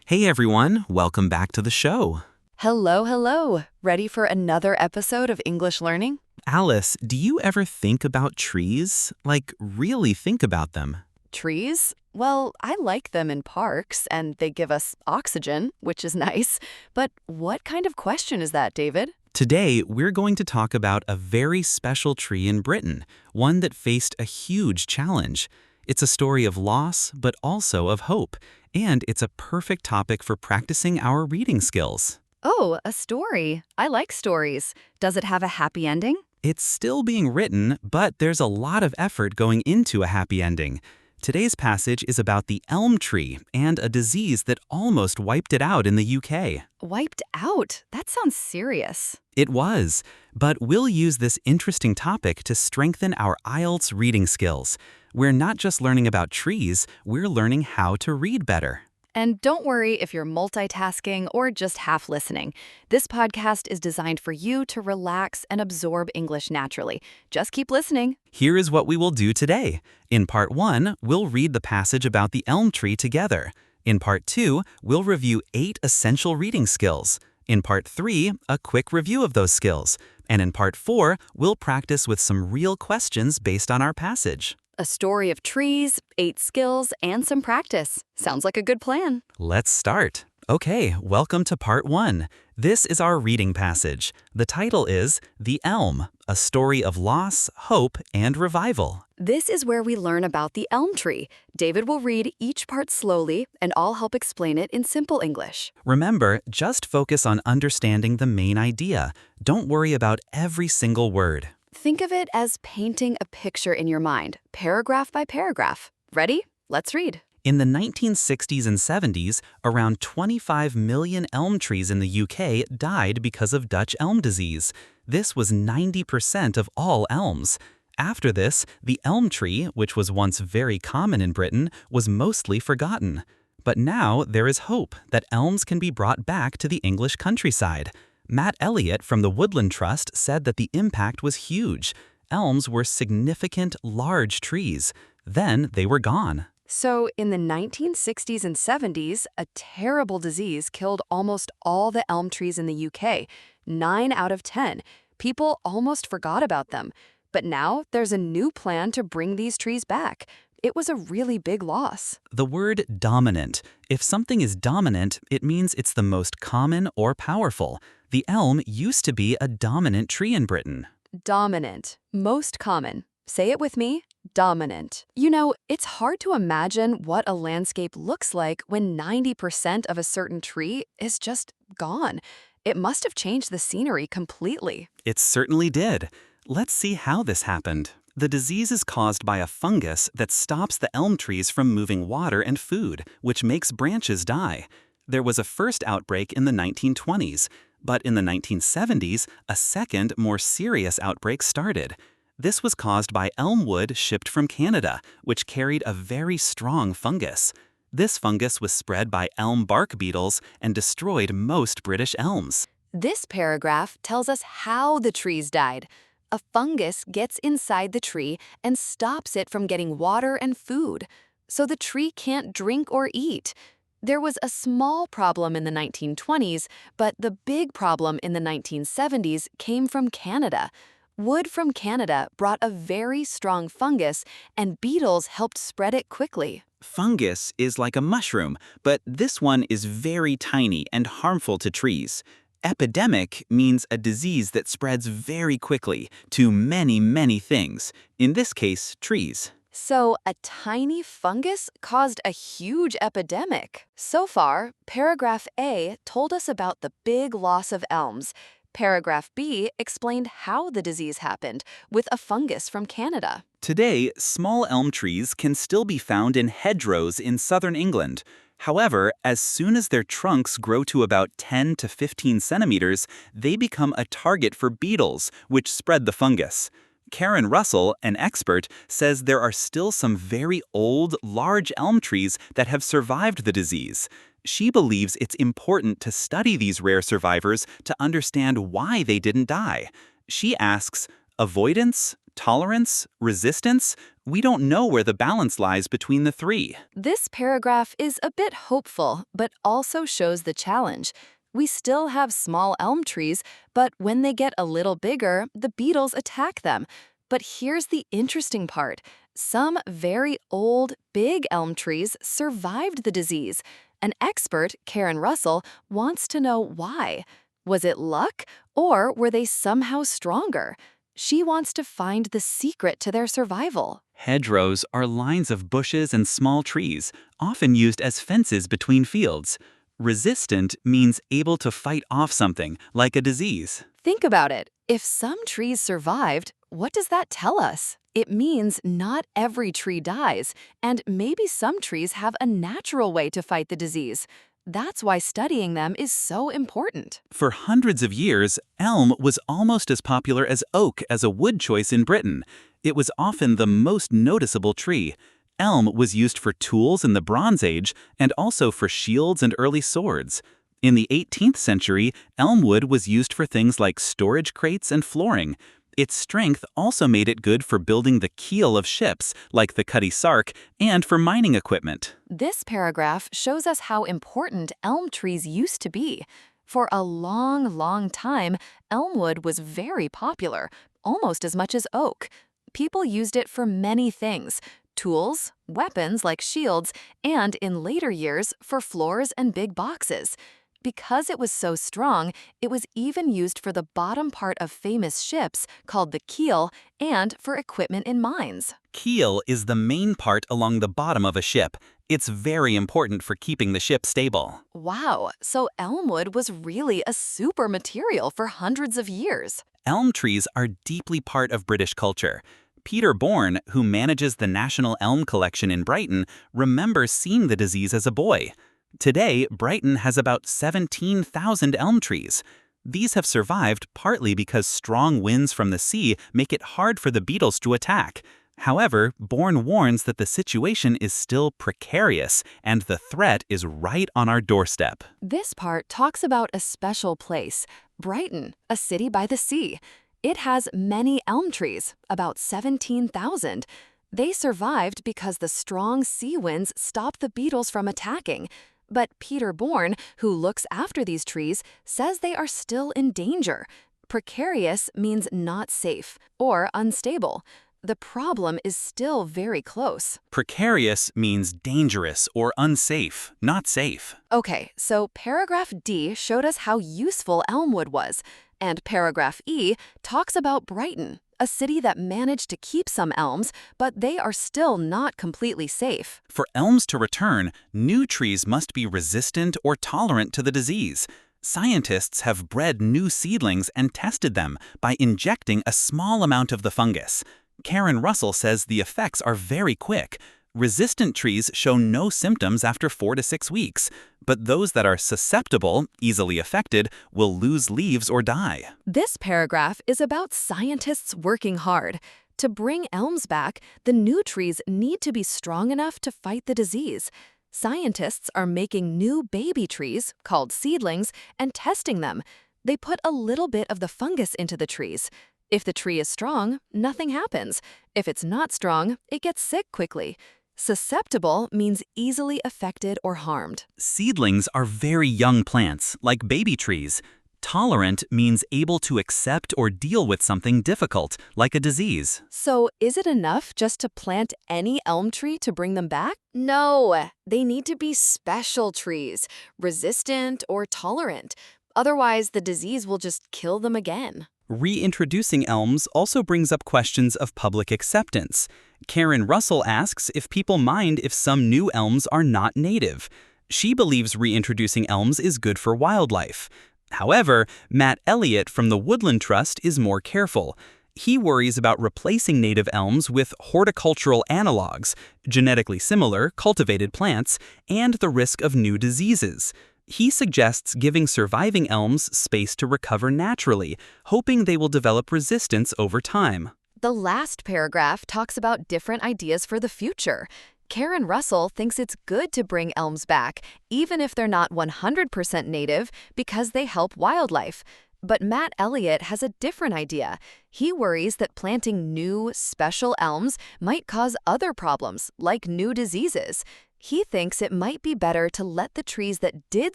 Hey everyone, welcome back to the show. Hello, hello. Ready for another episode of English Learning? Alice, do you ever think about trees? Like, really think about them? Trees? Well, I like them in parks, and they give us oxygen, which is nice. But what kind of question is that, David? Today, we're going to talk about a very special tree in Britain, one that faced a huge challenge. It's a story of loss, but also of hope, and it's a perfect topic for practicing our reading skills. Oh, a story. I like stories. Does it have a happy ending? It's still being written, but there's a lot of effort going into a happy ending. Today's passage is about the elm tree and a disease that almost wiped it out in the UK. Wiped out? That sounds serious. It was, but we'll use this interesting topic to strengthen our IELTS reading skills. We're not just learning about trees, we're learning how to read better. And don't worry if you're multitasking or just half listening. This podcast is designed for you to relax and absorb English naturally. Just keep listening. Here is what we will do today. In Part 1, we'll read the passage about the elm tree together. In Part 2, we'll review 8 essential reading skills. In Part 3, a quick review of those skills. And in Part 4, we'll practice with some real questions based on our passage. A story of trees, 8 skills, and some practice. Sounds like a good plan. Let's start. Okay, welcome to Part 1. This is our reading passage. The title is The Elm, a story of loss, hope, and revival. This is where we learn about the elm tree. David will read each part slowly, and I'll help explain it in simple English. Remember, just focus on understanding the main idea. Don't worry about every single word. Think of it as painting a picture in your mind, paragraph by paragraph. Ready? Let's read. In the 1960s and 70s, around 25 million elm trees in the UK died because of Dutch elm disease. This was 90% of all elms. After this, the elm tree, which was once very common in Britain, was mostly forgotten. But now there is hope that elms can be brought back to the English countryside. Matt Elliott from the Woodland Trust said that the impact was huge. Elms were significant, large trees. Then they were gone. So, in the 1960s and 70s, a terrible disease killed almost all the elm trees in the UK. 9 out of 10. People almost forgot about them. But now there's a new plan to bring these trees back. It was a really big loss. The word dominant. If something is dominant, it means it's the most common or powerful. The elm used to be a dominant tree in Britain. Dominant. Most common. Say it with me. Dominant. You know, it's hard to imagine what a landscape looks like when 90% of a certain tree is just gone. It must have changed the scenery completely. It certainly did. Let's see how this happened. The disease is caused by a fungus that stops the elm trees from moving water and food, which makes branches die. There was a first outbreak in the 1920s, but in the 1970s, a second, more serious outbreak started. This was caused by elm wood shipped from Canada, which carried a very strong fungus. This fungus was spread by elm bark beetles and destroyed most British elms. This paragraph tells us how the trees died. A fungus gets inside the tree and stops it from getting water and food, so the tree can't drink or eat. There was a small problem in the 1920s, but the big problem in the 1970s came from Canada. Wood from Canada brought a very strong fungus, and beetles helped spread it quickly. Fungus is like a mushroom, but this one is very tiny and harmful to trees. Epidemic means a disease that spreads very quickly to many things, in this case, trees. So, a tiny fungus caused a huge epidemic. So far, paragraph A told us about the big loss of elms. Paragraph B explained how the disease happened with a fungus from Canada. Today, small elm trees can still be found in hedgerows in southern England. However, as soon as their trunks grow to about 10 to 15 centimeters, they become a target for beetles, which spread the fungus. Karen Russell, an expert, says there are still some very old, large elm trees that have survived the disease. She believes it's important to study these rare survivors to understand why they didn't die. She asks, avoidance, tolerance, resistance? We don't know where the balance lies between the three. This paragraph is a bit hopeful, but also shows the challenge. We still have small elm trees, but when they get a little bigger, the beetles attack them. But here's the interesting part. Some very old, big elm trees survived the disease. An expert, Karen Russell, wants to know why. Was it luck, or were they somehow stronger? She wants to find the secret to their survival. Hedgerows are lines of bushes and small trees, often used as fences between fields. Resistant means able to fight off something, like a disease. Think about it. If some trees survived, what does that tell us? It means not every tree dies, and maybe some trees have a natural way to fight the disease. That's why studying them is so important. For hundreds of years, elm was almost as popular as oak as a wood choice in Britain. It was often the most noticeable tree. Elm was used for tools in the Bronze Age and also for shields and early swords. In the 18th century, elm wood was used for things like storage crates and flooring. Its strength also made it good for building the keel of ships, like the Cutty Sark, and for mining equipment. This paragraph shows us how important elm trees used to be. For a long time, elm wood was very popular, almost as much as oak. People used it for many things: tools, weapons like shields, and in later years, for floors and big boxes. Because it was so strong, it was even used for the bottom part of famous ships, called the keel, and for equipment in mines. Keel is the main part along the bottom of a ship. It's very important for keeping the ship stable. Wow, so elm wood was really a super material for hundreds of years. Elm trees are deeply part of British culture. Peter Bourne, who manages the National Elm Collection in Brighton, remembers seeing the disease as a boy. Today, Brighton has about 17,000 elm trees. These have survived partly because strong winds from the sea make it hard for the beetles to attack. However, Bourne warns that the situation is still precarious and the threat is right on our doorstep. This part talks about a special place, Brighton, a city by the sea. It has many elm trees, about 17,000. They survived because the strong sea winds stopped the beetles from attacking. But Peter Bourne, who looks after these trees, says they are still in danger. Precarious means not safe or unstable. The problem is still very close. Precarious means dangerous or unsafe, not safe. Okay, so paragraph D showed us how useful elmwood was, and paragraph E talks about Brighton, a city that managed to keep some elms, but they are still not completely safe. For elms to return, new trees must be resistant or tolerant to the disease. Scientists have bred new seedlings and tested them by injecting a small amount of the fungus. Karen Russell says the effects are very quick. Resistant trees show no symptoms after 4 to 6 weeks, but those that are susceptible, easily affected, will lose leaves or die. This paragraph is about scientists working hard. To bring elms back, the new trees need to be strong enough to fight the disease. Scientists are making new baby trees, called seedlings, and testing them. They put a little bit of the fungus into the trees. If the tree is strong, nothing happens. If it's not strong, it gets sick quickly. Susceptible means easily affected or harmed. Seedlings are very young plants, like baby trees. Tolerant means able to accept or deal with something difficult, like a disease. So, is it enough just to plant any elm tree to bring them back? No, they need to be special trees, resistant or tolerant. Otherwise, the disease will just kill them again. Reintroducing elms also brings up questions of public acceptance. Karen Russell asks if people mind if some new elms are not native. She believes reintroducing elms is good for wildlife. However, Matt Elliott from the Woodland Trust is more careful. He worries about replacing native elms with horticultural analogs, genetically similar, cultivated plants, and the risk of new diseases. He suggests giving surviving elms space to recover naturally, hoping they will develop resistance over time. The last paragraph talks about different ideas for the future. Karen Russell thinks it's good to bring elms back, even if they're not 100% native, because they help wildlife. But Matt Elliott has a different idea. He worries that planting new, special elms might cause other problems, like new diseases. He thinks it might be better to let the trees that did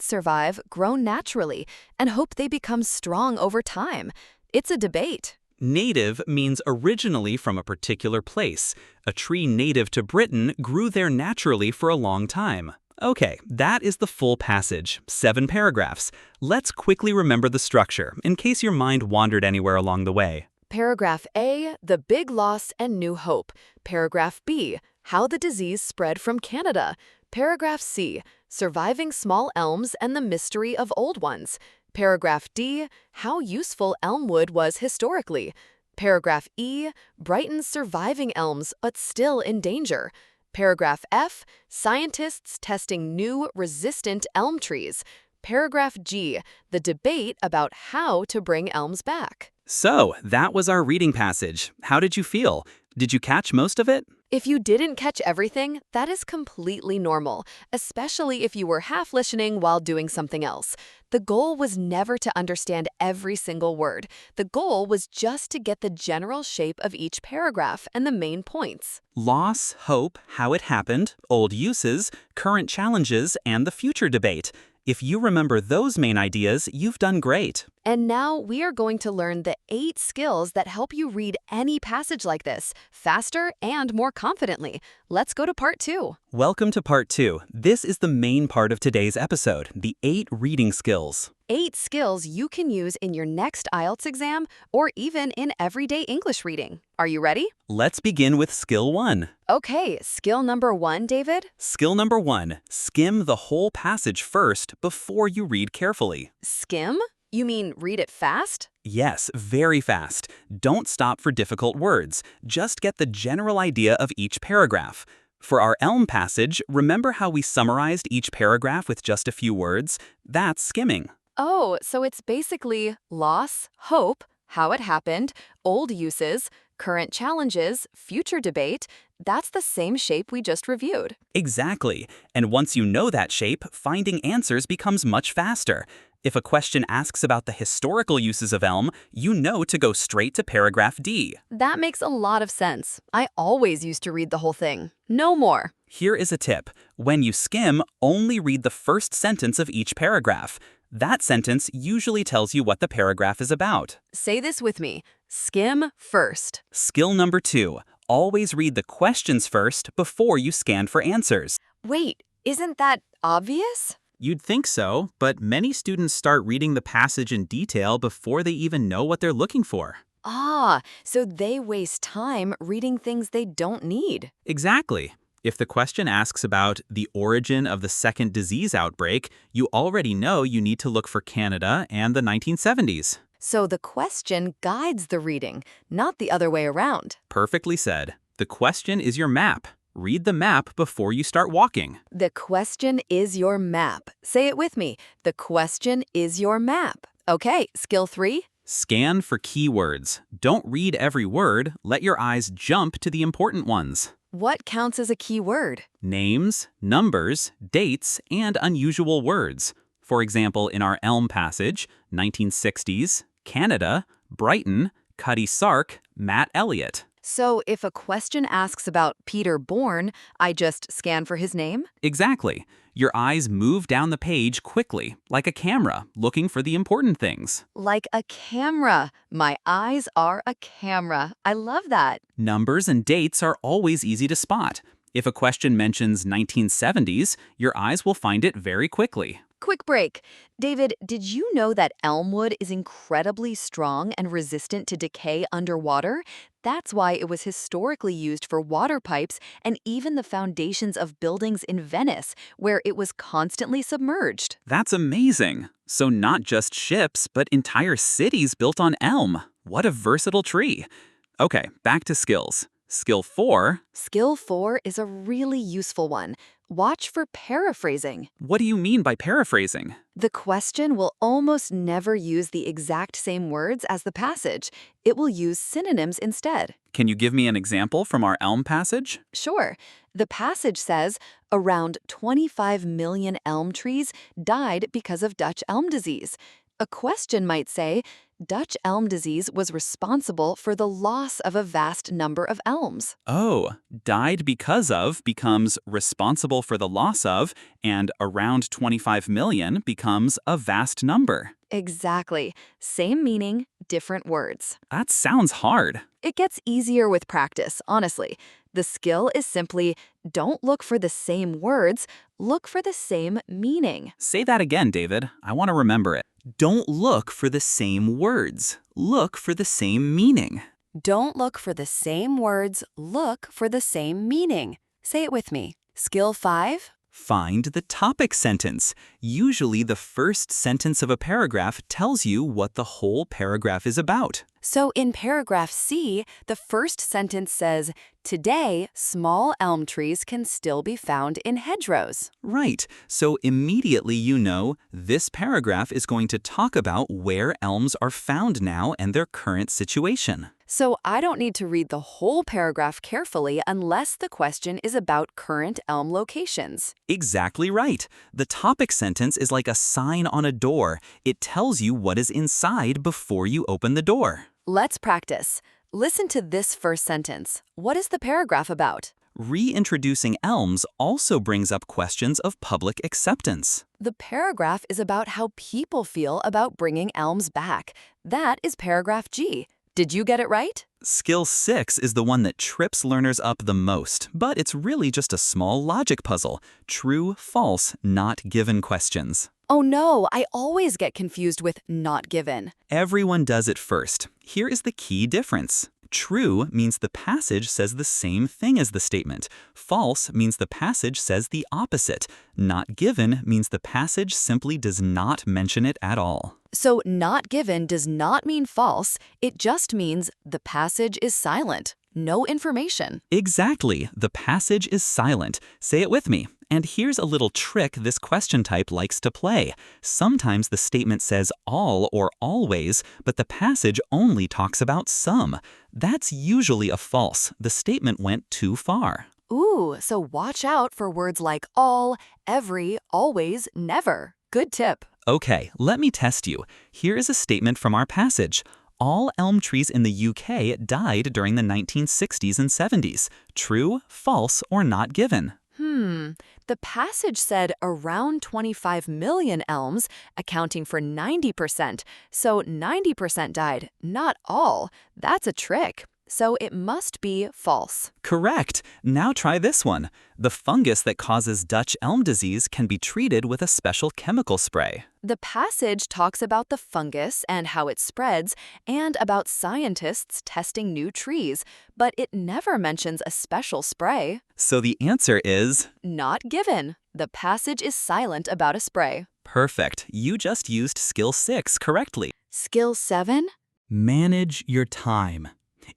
survive grow naturally and hope they become strong over time. It's a debate. Native means originally from a particular place. A tree native to Britain grew there naturally for a long time. Okay, that is the full passage, 7 paragraphs. Let's quickly remember the structure, in case your mind wandered anywhere along the way. Paragraph A, the big loss and new hope. Paragraph B, how the disease spread from Canada. Paragraph C, surviving small elms and the mystery of old ones. Paragraph D, how useful elm wood was historically. Paragraph E, Brighton's surviving elms but still in danger. Paragraph F, scientists testing new, resistant elm trees. Paragraph G, the debate about how to bring elms back. So, that was our reading passage. How did you feel? Did you catch most of it? If you didn't catch everything, that is completely normal, especially if you were half listening while doing something else. The goal was never to understand every single word. The goal was just to get the general shape of each paragraph and the main points. Loss, hope, how it happened, old uses, current challenges, and the future debate. If you remember those main ideas, you've done great. And now we are going to learn the 8 skills that help you read any passage like this faster and more confidently. Let's go to part 2. Welcome to part 2. This is the main part of today's episode, the 8 reading skills. 8 skills you can use in your next IELTS exam or even in everyday English reading. Are you ready? Let's begin with skill 1. Okay, skill number 1, David. Skill number 1. Skim the whole passage first before you read carefully. Skim? You mean read it fast? Yes, very fast. Don't stop for difficult words. Just get the general idea of each paragraph. For our elm passage, remember how we summarized each paragraph with just a few words? That's skimming. Oh, so it's basically loss, hope, how it happened, old uses, current challenges, future debate. That's the same shape we just reviewed. Exactly. And once you know that shape, finding answers becomes much faster. If a question asks about the historical uses of elm, you know to go straight to paragraph D. That makes a lot of sense. I always used to read the whole thing. No more. Here is a tip. When you skim, only read the first sentence of each paragraph. That sentence usually tells you what the paragraph is about. Say this with me. Skim first. Skill number 2. Always read the questions first before you scan for answers. Wait, isn't that obvious? You'd think so, but many students start reading the passage in detail before they even know what they're looking for. Ah, so they waste time reading things they don't need. Exactly. If the question asks about the origin of the second disease outbreak, you already know you need to look for Canada and the 1970s. So the question guides the reading, not the other way around. Perfectly said. The question is your map. Read the map before you start walking. The question is your map. Say it with me. The question is your map. Okay, skill 3. Scan for keywords. Don't read every word. Let your eyes jump to the important ones. What counts as a key word? Names, numbers, dates, and unusual words. For example, in our Elm passage, 1960s, Canada, Brighton, Cuddy Sark, Matt Elliott. So if a question asks about Peter Bourne, I just scan for his name? Exactly. Your eyes move down the page quickly, like a camera, looking for the important things. Like a camera. My eyes are a camera. I love that. Numbers and dates are always easy to spot. If a question mentions 1970s, your eyes will find it very quickly. Quick break. David, did you know that elm wood is incredibly strong and resistant to decay underwater? That's why it was historically used for water pipes and even the foundations of buildings in Venice, where it was constantly submerged. That's amazing. So not just ships, but entire cities built on elm. What a versatile tree. Okay, back to skills. Skill 4. Skill 4 is a really useful one. Watch for paraphrasing. What do you mean by paraphrasing? The question will almost never use the exact same words as the passage. It will use synonyms instead. Can you give me an example from our elm passage? Sure. The passage says, around 25 million elm trees died because of Dutch elm disease. A question might say, Dutch elm disease was responsible for the loss of a vast number of elms. Oh, died because of becomes responsible for the loss of, and around 25 million becomes a vast number. Exactly. Same meaning, different words. That sounds hard. It gets easier with practice, honestly. The skill is simply don't look for the same words, look for the same meaning. Say that again, David. I want to remember it. Don't look for the same words. Look for the same meaning. Don't look for the same words, look for the same meaning. Say it with me. Skill 5. Find the topic sentence. Usually the first sentence of a paragraph tells you what the whole paragraph is about. So in paragraph C, the first sentence says, Today, small elm trees can still be found in hedgerows. Right. So immediately you know this paragraph is going to talk about where elms are found now and their current situation. So I don't need to read the whole paragraph carefully unless the question is about current elm locations. Exactly right. The topic sentence is like a sign on a door. It tells you what is inside before you open the door. Let's practice. Listen to this first sentence. What is the paragraph about? Reintroducing elms also brings up questions of public acceptance. The paragraph is about how people feel about bringing elms back. That is paragraph G. Did you get it right? Skill 6 is the one that trips learners up the most, but it's really just a small logic puzzle. True, false, not given questions. Oh no, I always get confused with not given. Everyone does it first. Here is the key difference. True means the passage says the same thing as the statement. False means the passage says the opposite. Not given means the passage simply does not mention it at all. So not given does not mean false, it just means the passage is silent. No information. Exactly. The passage is silent. Say it with me. And here's a little trick this question type likes to play. Sometimes the statement says all or always, but the passage only talks about some. That's usually a false. The statement went too far. Ooh, so watch out for words like all, every, always, never. Good tip. Okay, let me test you. Here is a statement from our passage. All elm trees in the UK died during the 1960s and 70s. True, false, or not given? The passage said around 25 million elms, accounting for 90%. So 90% died, not all. That's a trick. So it must be false. Correct. Now try this one. The fungus that causes Dutch elm disease can be treated with a special chemical spray. The passage talks about the fungus and how it spreads, and about scientists testing new trees, but it never mentions a special spray. So the answer is... Not given. The passage is silent about a spray. Perfect. You just used skill 6 correctly. Skill 7? Manage your time.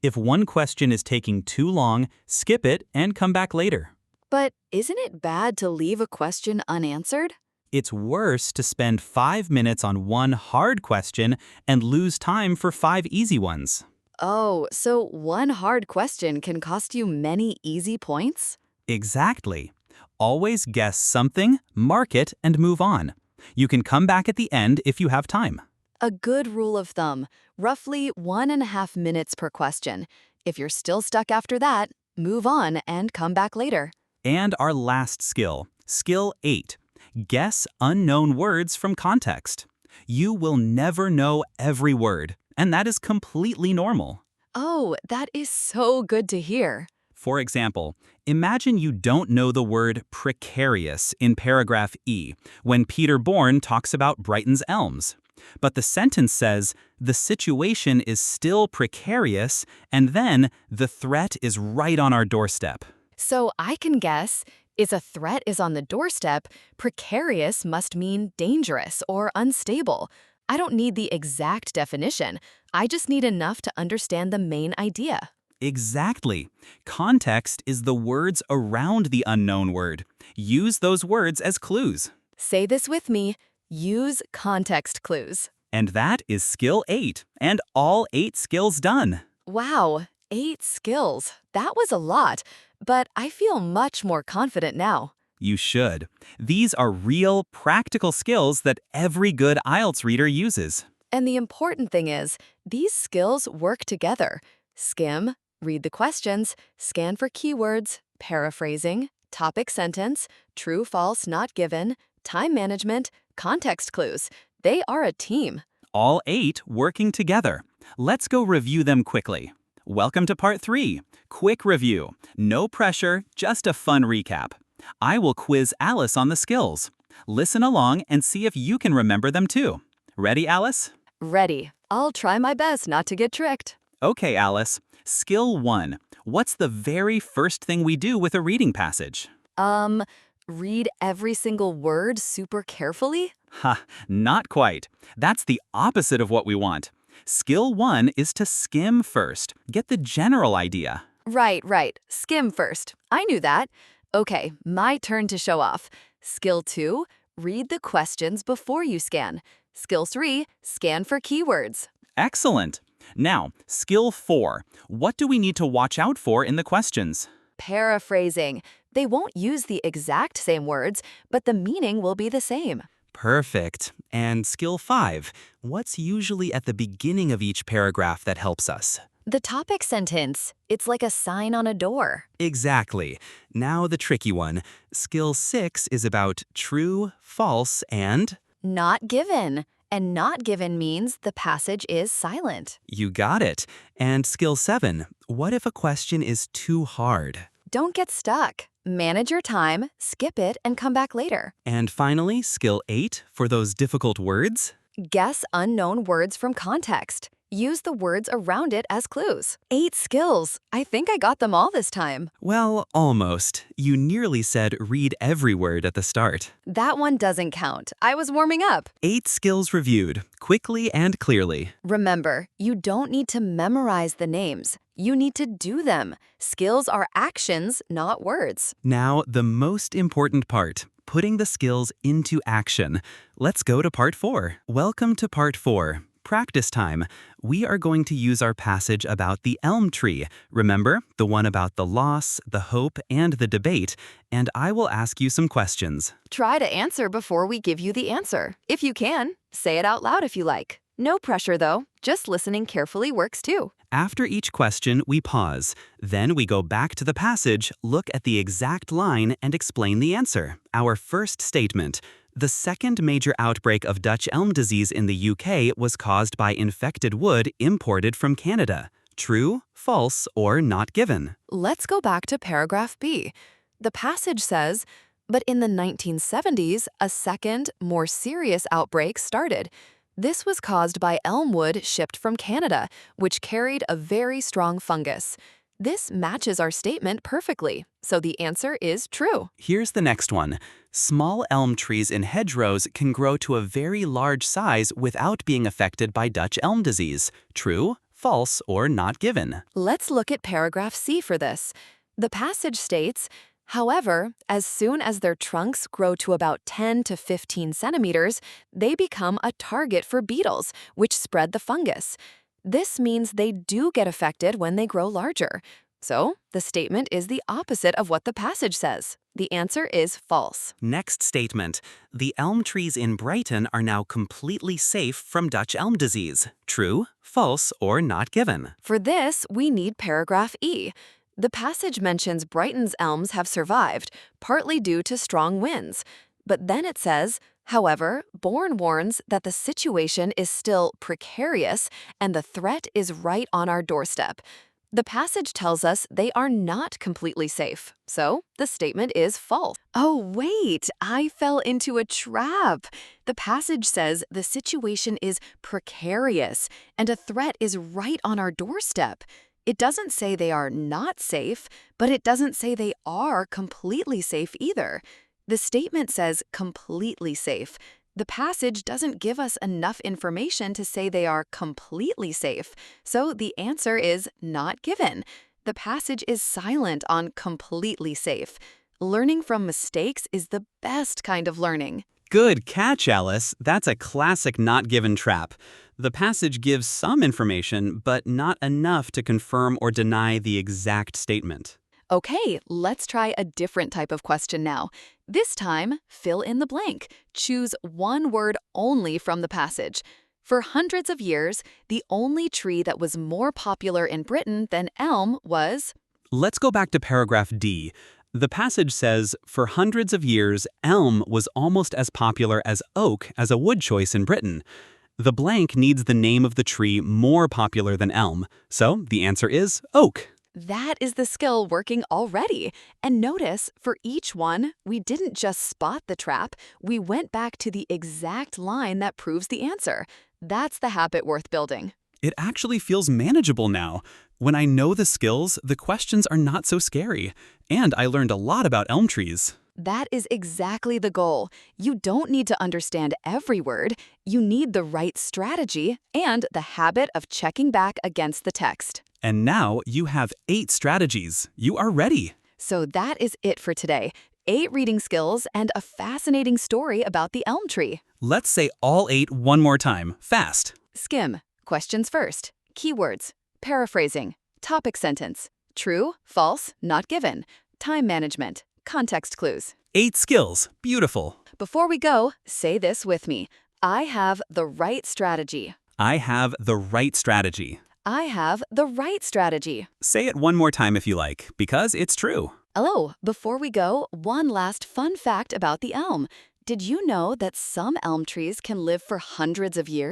If one question is taking too long, skip it and come back later. But isn't it bad to leave a question unanswered? It's worse to spend 5 minutes on one hard question and lose time for 5 easy ones. Oh, so one hard question can cost you many easy points? Exactly. Always guess something, mark it, and move on. You can come back at the end if you have time. A good rule of thumb, roughly 1.5 minutes per question. If you're still stuck after that, move on and come back later. And our last skill, skill 8. Guess unknown words from context. You will never know every word, and that is completely normal. Oh, that is so good to hear. For example, imagine you don't know the word precarious in paragraph E when Peter Bourne talks about Brighton's elms. But the sentence says, the situation is still precarious, and then the threat is right on our doorstep. So I can guess, if a threat is on the doorstep, precarious must mean dangerous or unstable. I don't need the exact definition. I just need enough to understand the main idea. Exactly. Context is the words around the unknown word. Use those words as clues. Say this with me. Use context clues. And that is skill 8, and all 8 skills done. Wow, 8 skills. That was a lot, but I feel much more confident now. You should. These are real, practical skills that every good IELTS reader uses. And the important thing is, these skills work together. Skim, read the questions, scan for keywords, paraphrasing, topic sentence, true, false, not given, time management, context clues. They are a team. All 8 working together. Let's go review them quickly. Welcome to part 3. Quick review. No pressure, just a fun recap. I will quiz Alice on the skills. Listen along and see if you can remember them too. Ready, Alice? Ready. I'll try my best not to get tricked. Okay, Alice. Skill 1. What's the very first thing we do with a reading passage? Read every single word super carefully? Ha, not quite. That's the opposite of what we want. Skill 1 is to skim first. Get the general idea. Right. Skim first. I knew that. Okay, my turn to show off. Skill 2, read the questions before you scan. Skill 3, scan for keywords. Excellent. Now, skill 4. What do we need to watch out for in the questions? Paraphrasing. They won't use the exact same words, but the meaning will be the same. Perfect. And skill 5. What's usually at the beginning of each paragraph that helps us? The topic sentence. It's like a sign on a door. Exactly. Now the tricky one. Skill 6 is about true, false, and... Not given. And not given means the passage is silent. You got it. And skill 7. What if a question is too hard? Don't get stuck. Manage your time, skip it, and come back later. And finally, skill 8, for those difficult words. Guess unknown words from context. Use the words around it as clues. 8 skills. I think I got them all this time. Well, almost. You nearly said read every word at the start. That one doesn't count. I was warming up. 8 skills reviewed, quickly and clearly. Remember, you don't need to memorize the names. You need to do them. Skills are actions, not words. Now, the most important part, putting the skills into action. Let's go to part 4. Welcome to part 4. Practice time. We are going to use our passage about the elm tree. Remember, the one about the loss, the hope, and the debate, and I will ask you some questions. Try to answer before we give you the answer. If you can, say it out loud if you like. No pressure though, just listening carefully works too. After each question, we pause. Then we go back to the passage, look at the exact line, and explain the answer. Our first statement. The second major outbreak of Dutch elm disease in the UK was caused by infected wood imported from Canada. True, false, or not given? Let's go back to paragraph B. The passage says, but in the 1970s, a second, more serious outbreak started. This was caused by elm wood shipped from Canada, which carried a very strong fungus. This matches our statement perfectly, so the answer is true. Here's the next one. Small elm trees in hedgerows can grow to a very large size without being affected by Dutch elm disease. True, false, or not given? Let's look at paragraph C for this. The passage states, however, as soon as their trunks grow to about 10 to 15 centimeters, they become a target for beetles, which spread the fungus. This means they do get affected when they grow larger. So, the statement is the opposite of what the passage says. The answer is false. Next statement. The elm trees in Brighton are now completely safe from Dutch elm disease. True, false, or not given? For this, we need paragraph E. The passage mentions Brighton's elms have survived, partly due to strong winds. But then it says, however, Bourne warns that the situation is still precarious and the threat is right on our doorstep. The passage tells us they are not completely safe, so the statement is false. Oh, wait, I fell into a trap. The passage says the situation is precarious and a threat is right on our doorstep. It doesn't say they are not safe, but it doesn't say they are completely safe either. The statement says completely safe. The passage doesn't give us enough information to say they are completely safe, so the answer is not given. The passage is silent on completely safe. Learning from mistakes is the best kind of learning. Good catch, Alice. That's a classic not given trap. The passage gives some information, but not enough to confirm or deny the exact statement. Okay, let's try a different type of question now. This time, fill in the blank. Choose one word only from the passage. For hundreds of years, the only tree that was more popular in Britain than elm was... Let's go back to paragraph D. The passage says, for hundreds of years, elm was almost as popular as oak as a wood choice in Britain. The blank needs the name of the tree more popular than elm, so the answer is oak. That is the skill working already. And notice, for each one, we didn't just spot the trap, we went back to the exact line that proves the answer. That's the habit worth building. It actually feels manageable now. When I know the skills, the questions are not so scary. And I learned a lot about elm trees. That is exactly the goal. You don't need to understand every word. You need the right strategy and the habit of checking back against the text. And now you have 8 strategies. You are ready. So that is it for today. 8 reading skills and a fascinating story about the elm tree. Let's say all 8 one more time, fast. Skim. Questions first. Keywords. Paraphrasing. Topic sentence. True, false, not given. Time management. Context clues. 8 skills. Beautiful. Before we go, say this with me. I have the right strategy. I have the right strategy. I have the right strategy. Say it one more time if you like, because it's true. Oh, before we go, one last fun fact about the elm. Did you know that some elm trees can live for hundreds of years?